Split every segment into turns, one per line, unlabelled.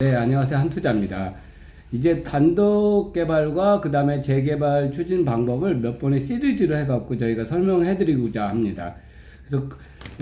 네, 안녕하세요. 한투자입니다. 이제 단독 개발과 그 다음에 재개발 추진 방법을 몇 번의 시리즈로 해갖고 저희가 설명해 드리고자 합니다. 그래서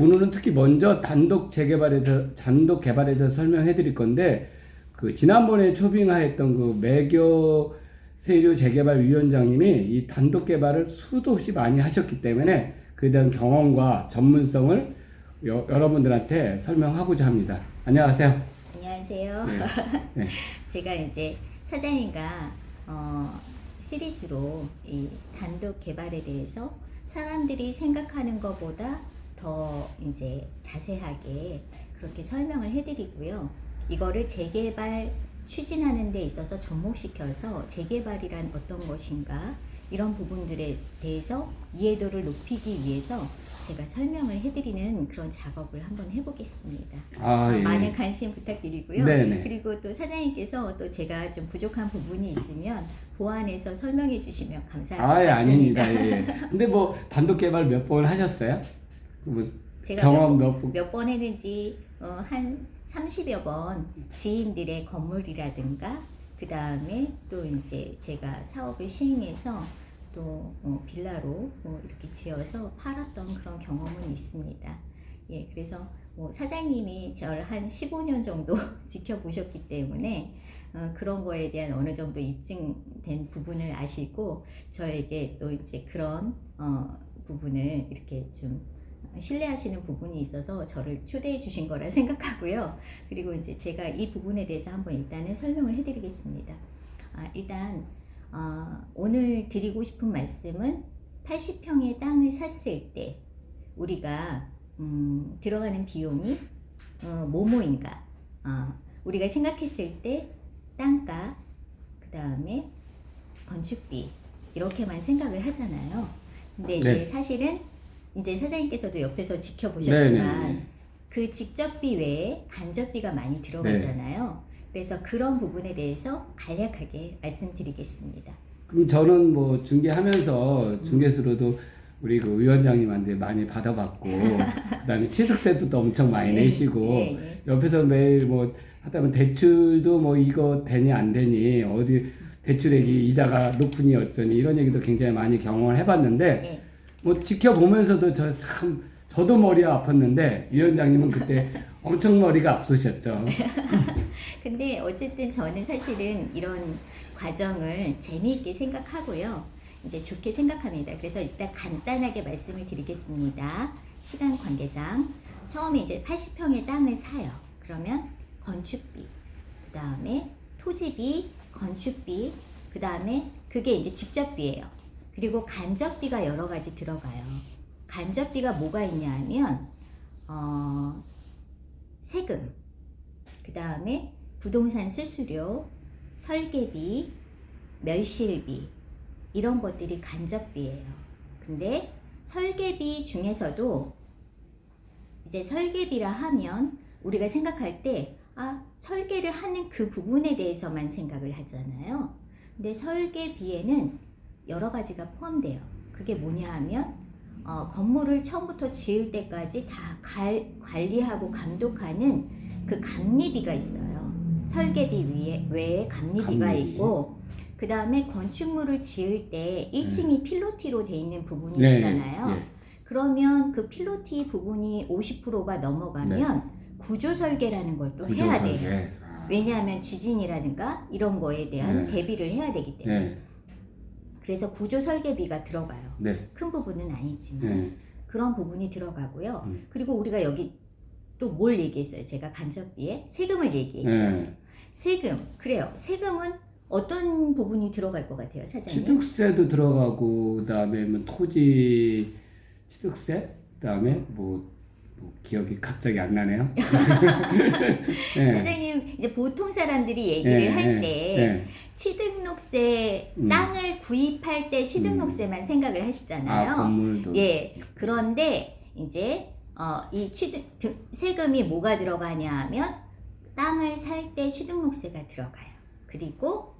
오늘은 특히 먼저 단독 개발에 대해서 설명해 드릴 건데, 지난번에 초빙하였던 매교 세류 재개발 위원장님이 이 단독 개발을 수도 없이 많이 하셨기 때문에 그에 대한 경험과 전문성을 여러분들한테 설명하고자 합니다. 안녕하세요.
안녕하세요.
네. 네.
제가 이제 사장님과 시리즈로 이 단독 개발에 대해서 사람들이 생각하는 것보다 더 이제 자세하게 그렇게 설명을 해드리고요. 이거를 재개발 추진하는 데 있어서 접목시켜서 재개발이란 어떤 것인가 이런 부분들에 대해서 이해도를 높이기 위해서 제가 설명을 해드리는 그런 작업을 한번 해보겠습니다.
예.
많은 관심 부탁드리고요.
네네.
그리고 또 사장님께서 또 제가 좀 부족한 부분이 있으면 보완해서 설명해 주시면 감사하겠습니다.
예, 아닙니다. 예. 근데 단독 개발 몇 번 하셨어요?
제가
경험
몇 번 했는지 한 30여 번 지인들의 건물이라든가 그 다음에 또 이제 제가 사업을 시행해서 또 빌라로 이렇게 지어서 팔았던 그런 경험은 있습니다. 예, 그래서 사장님이 저를 한 15년 정도 지켜보셨기 때문에 그런 거에 대한 어느 정도 입증된 부분을 아시고 저에게 또 이제 그런 부분을 이렇게 좀 신뢰하시는 부분이 있어서 저를 초대해 주신 거라 생각하고요. 그리고 이제 제가 이 부분에 대해서 한번 일단은 설명을 해드리겠습니다. 일단 오늘 드리고 싶은 말씀은 80평의 땅을 샀을 때 우리가 들어가는 비용이 뭐뭐인가 우리가 생각했을 때 땅값 그 다음에 건축비 이렇게만 생각을 하잖아요. 근데 이제
네.
사실은 이제 사장님께서도 옆에서 지켜보셨지만
네네.
그 직접비 외에 간접비가 많이 들어가잖아요. 그래서 그런 부분에 대해서 간략하게 말씀드리겠습니다.
그럼 저는 중개하면서 중개수로도 우리 위원장님한테 많이 받아봤고 그다음에 취득세도 엄청 많이 내시고
네.
옆에서 매일 하다 보면 대출도 이거 되니 안 되니 어디 대출액이 이자가 높으니 어쩌니 이런 얘기도 굉장히 많이 경험을 해봤는데
네.
지켜보면서도 저도 머리가 아팠는데 위원장님은 그때 엄청 머리가 앞서셨죠.
근데 어쨌든 저는 사실은 이런 과정을 재미있게 생각하고요. 이제 좋게 생각합니다. 그래서 일단 간단하게 말씀을 드리겠습니다. 시간 관계상. 처음에 이제 80평의 땅을 사요. 그러면 건축비, 그 다음에 토지비, 건축비, 그 다음에 그게 이제 직접비예요. 그리고 간접비가 여러 가지 들어가요. 간접비가 뭐가 있냐 하면 세금, 그 다음에 부동산 수수료, 설계비, 멸실비 이런 것들이 간접비예요. 근데 설계비 중에서도 이제 설계비라 하면 우리가 생각할 때 설계를 하는 그 부분에 대해서만 생각을 하잖아요. 근데 설계비에는 여러 가지가 포함돼요. 그게 뭐냐 하면 건물을 처음부터 지을 때까지 다 관리하고 감독하는 그 감리비가 있어요. 설계비 외에 감리비가 있고 그 다음에 건축물을 지을 때 1층이 필로티로 돼 있는 부분이 있잖아요.
네.
그러면 그 필로티 부분이 50%가 넘어가면 구조 설계라는 걸 또 해야 돼요. 왜냐하면 지진이라든가 이런 거에 대한 대비를 해야 되기 때문에. 그래서 구조 설계비가 들어가요. 큰 부분은 아니지만 그런 부분이 들어가고요. 그리고 우리가 여기 또 뭘 얘기했어요? 제가 간접비에 세금을 얘기했죠. 세금, 그래요. 세금은 어떤 부분이 들어갈 것 같아요, 사장님?
취득세도 들어가고 그다음에 토지 취득세, 그다음에 기억이 갑자기 안 나네요.
사장님 이제 보통 사람들이 얘기를 할 때 취득록세 땅을 구입할 때 취득록세만 생각을 하시잖아요.
건물도.
그런데 이제 이 세금이 뭐가 들어가냐 하면 땅을 살 때 취득록세가 들어가요. 그리고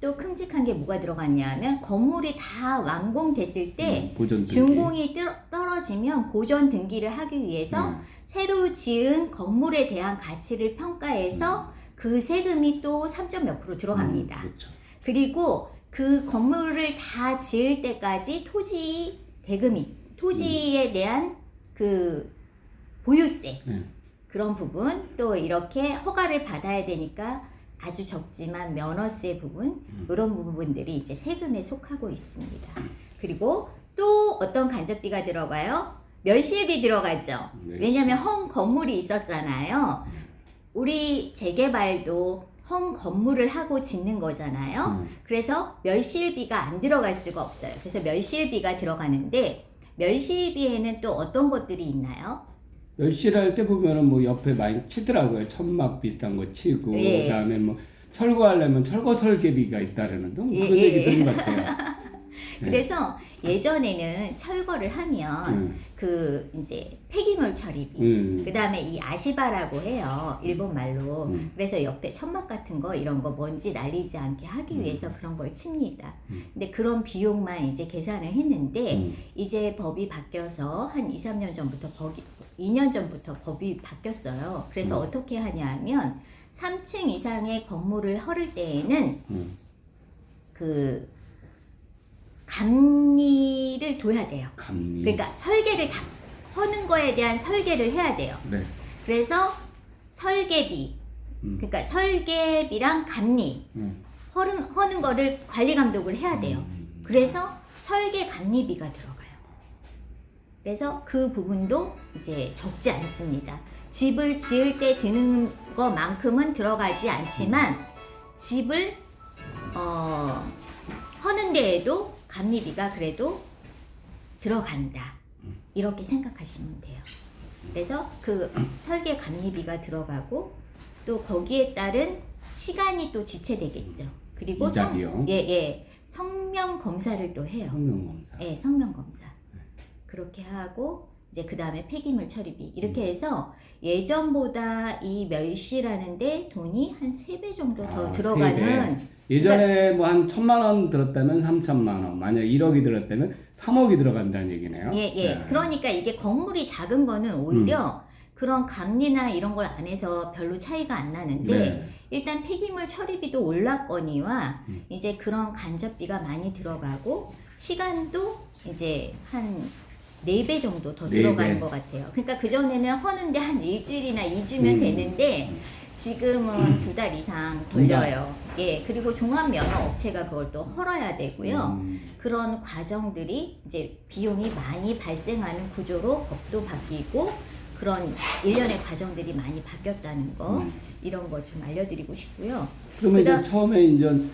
또 큼직한 게 뭐가 들어갔냐 하면 건물이 다 완공됐을 때 준공이 떨어지면 보존 등기를 하기 위해서 새로 지은 건물에 대한 가치를 평가해서 그 세금이 또 3점 몇 프로 들어갑니다.
그렇죠.
그리고 그 건물을 다 지을 때까지 토지 대금이, 토지에 대한 그 보유세, 그런 부분, 또 이렇게 허가를 받아야 되니까 아주 적지만 면허세 부분, 이런 부분들이 이제 세금에 속하고 있습니다. 그리고 또 어떤 간접비가 들어가요? 멸실비 들어가죠. 왜냐하면 헝 건물이 있었잖아요. 우리 재개발도 헝 건물을 하고 짓는 거잖아요. 그래서 멸실비가 안 들어갈 수가 없어요. 그래서 멸실비가 들어가는데, 멸실비에는 또 어떤 것들이 있나요?
멸실할 때 보면은 뭐 옆에 많이 치더라고요. 천막 비슷한 거 치고,
예.
그다음에 뭐 철거하려면 철거 설계비가 있다라는 그런
예,
얘기
예.
들은 것 같아요.
그래서 예전에는 철거를 하면 그 이제 폐기물 처리비, 그 다음에 이 아시바라고 해요, 일본 말로. 그래서 옆에 천막 같은 거 이런 거 먼지 날리지 않게 하기 위해서 그런 걸 칩니다. 근데 그런 비용만 이제 계산을 했는데 이제 법이 바뀌어서 한 2, 3년 전부터 2년 전부터 법이 바뀌었어요. 그래서 어떻게 하냐면 3층 이상의 건물을 헐을 때에는 그 감리를 둬야 돼요.
감리.
그러니까 설계를 다 허는 거에 대한 설계를 해야 돼요.
네.
그래서 설계비, 그러니까 설계비랑 감리, 허는 거를 관리 감독을 해야 돼요. 그래서 설계 감리비가 들어가요. 그래서 그 부분도 이제 적지 않습니다. 집을 지을 때 드는 것만큼은 들어가지 않지만 집을 허는 데에도 감리비가 그래도 들어간다. 이렇게 생각하시면 돼요. 그래서 그 설계 감리비가 들어가고 또 거기에 따른 시간이 또 지체되겠죠. 그리고
이자비용.
성명 검사를 또 해요.
성명 검사.
예, 성명 검사. 그렇게 하고 이제 그 다음에 폐기물 처리비 이렇게 해서 예전보다 이 멸실하는데 돈이 한 3배 정도 더 들어가는.
예전에 뭐 한 1,000만 원 들었다면 3,000만 원, 만약 1억이 들었다면 3억이 들어간다는 얘기네요.
예. 그러니까 이게 건물이 작은 거는 오히려 그런 감리나 이런 걸 안 해서 별로 차이가 안 나는데 일단 폐기물 처리비도 올랐거니와 이제 그런 간접비가 많이 들어가고 시간도 이제 한 4배 정도 더 들어가는 것 같아요. 그러니까 그전에는 허는데 한 일주일이나 2주면 되는데 지금은 2달 이상 걸려요. 예, 그리고 종합면허업체가 그걸 또 헐어야 되고요. 그런 과정들이 이제 비용이 많이 발생하는 구조로 법도 바뀌고 그런 일련의 과정들이 많이 바뀌었다는 거 이런 거 좀 알려드리고 싶고요.
그러면 이제 처음에 이제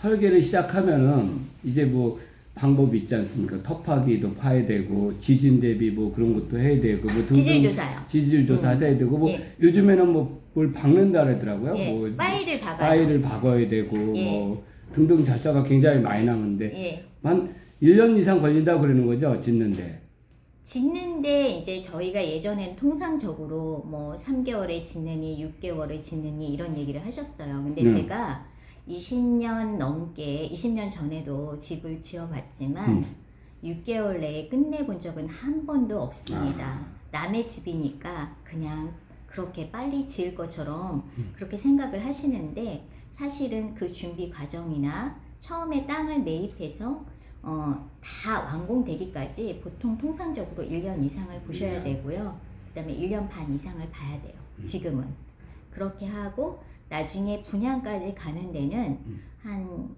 설계를 시작하면은 이제 뭐 방법이 있지 않습니까? 터파기도 파야 되고 지진 대비 뭐 그런 것도 해야 되고 뭐
지질 조사요.
지질 조사 해야 되고 뭐 요즘에는 뭐 뭘 박는다 그러더라고요. 뭐
파일을 박아요.
파일을 박아야 되고 뭐 등등 절차가 굉장히 많이 나오는데 한 1년 이상 걸린다고 그러는 거죠, 짓는데.
짓는데 이제 저희가 예전엔 통상적으로 뭐 3개월에 짓느니 6개월에 짓느니 이런 얘기를 하셨어요. 근데 제가 20년 넘게 20년 전에도 집을 지어봤지만 6개월 내에 끝내본 적은 한 번도 없습니다. 남의 집이니까 그냥 그렇게 빨리 지을 것처럼 그렇게 생각을 하시는데 사실은 그 준비 과정이나 처음에 땅을 매입해서 다 완공되기까지 보통 통상적으로 1년 이상을 보셔야 되고요. 그 다음에 1년 반 이상을 봐야 돼요. 지금은. 그렇게 하고 나중에 분양까지 가는 데는 한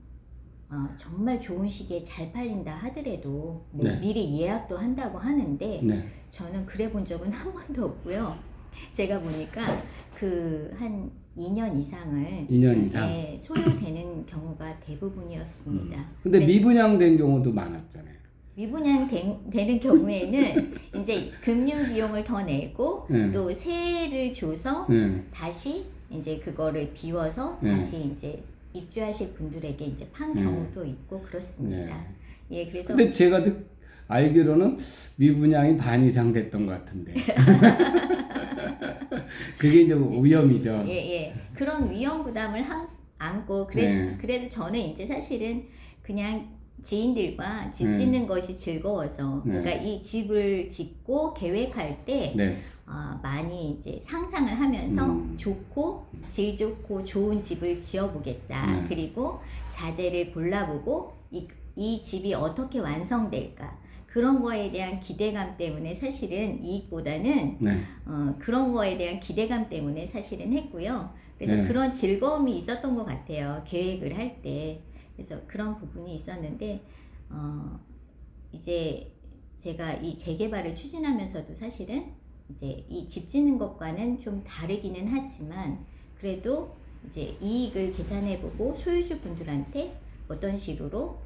정말 좋은 시기에 잘 팔린다 하더라도 뭐 미리 예약도 한다고 하는데 저는 그래 본 적은 한 번도 없고요. 제가 보니까 그 한 2년 이상을
2년 이상
소요되는 경우가 대부분이었습니다.
근데 미분양된 경우도 많았잖아요.
미분양 되는 경우에는 이제 금융 비용을 더 내고 또 세를 줘서 다시 이제 그거를 비워서 다시 이제 입주하실 분들에게 이제 판 경우도 있고 그렇습니다. 예, 그래서
근데 제가 알기로는 미분양이 반 이상 됐던 것 같은데. 그게 이제 위험이죠.
예. 그런 위험 부담을 안고 그래도 저는 이제 사실은 그냥 지인들과 집 짓는 것이 즐거워서
네.
그러니까 이 집을 짓고 계획할 때
네.
많이 이제 상상을 하면서 좋고 질 좋고 좋은 집을 지어보겠다.
네.
그리고 자재를 골라보고 이 집이 어떻게 완성될까 그런 거에 대한 기대감 때문에 사실은 이익보다는
네.
그런 거에 대한 기대감 때문에 사실은 했고요. 그래서
네.
그런 즐거움이 있었던 것 같아요. 계획을 할 때. 그래서 그런 부분이 있었는데 이제 제가 이 재개발을 추진하면서도 사실은 이제 이 집 짓는 것과는 좀 다르기는 하지만 그래도 이제 이익을 계산해보고 소유주분들한테 어떤 식으로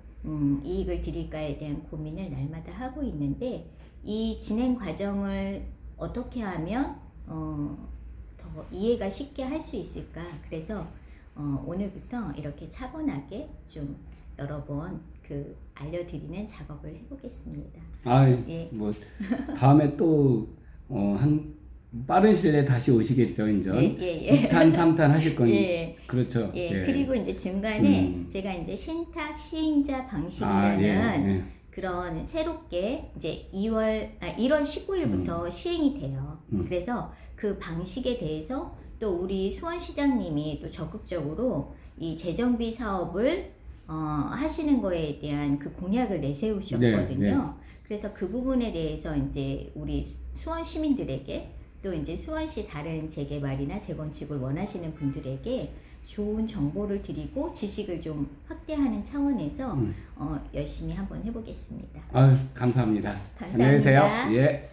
이익을 드릴까에 대한 고민을 날마다 하고 있는데 이 진행 과정을 어떻게 하면 더 이해가 쉽게 할 수 있을까. 그래서 오늘부터 이렇게 차분하게 좀 여러 번 알려드리는 작업을 해보겠습니다.
예. 뭐 다음에 또 한 빠른 시일 내에 다시 오시겠죠, 인전.
예.
2탄, 3탄 하실 거니.
예.
그렇죠.
예. 그리고 이제 중간에 제가 이제 신탁 시행자 방식이라는 그런 새롭게 이제 1월 19일부터 시행이 돼요. 그래서 그 방식에 대해서 또 우리 수원시장님이 또 적극적으로 이 재정비 사업을 하시는 거에 대한 그 공약을 내세우셨거든요. 그래서 그 부분에 대해서 이제 우리 수원 시민들에게 또 이제 수원시 다른 재개발이나 재건축을 원하시는 분들에게 좋은 정보를 드리고 지식을 좀 확대하는 차원에서 열심히 한번 해보겠습니다.
감사합니다.
감사합니다.
안녕히 계세요. 예.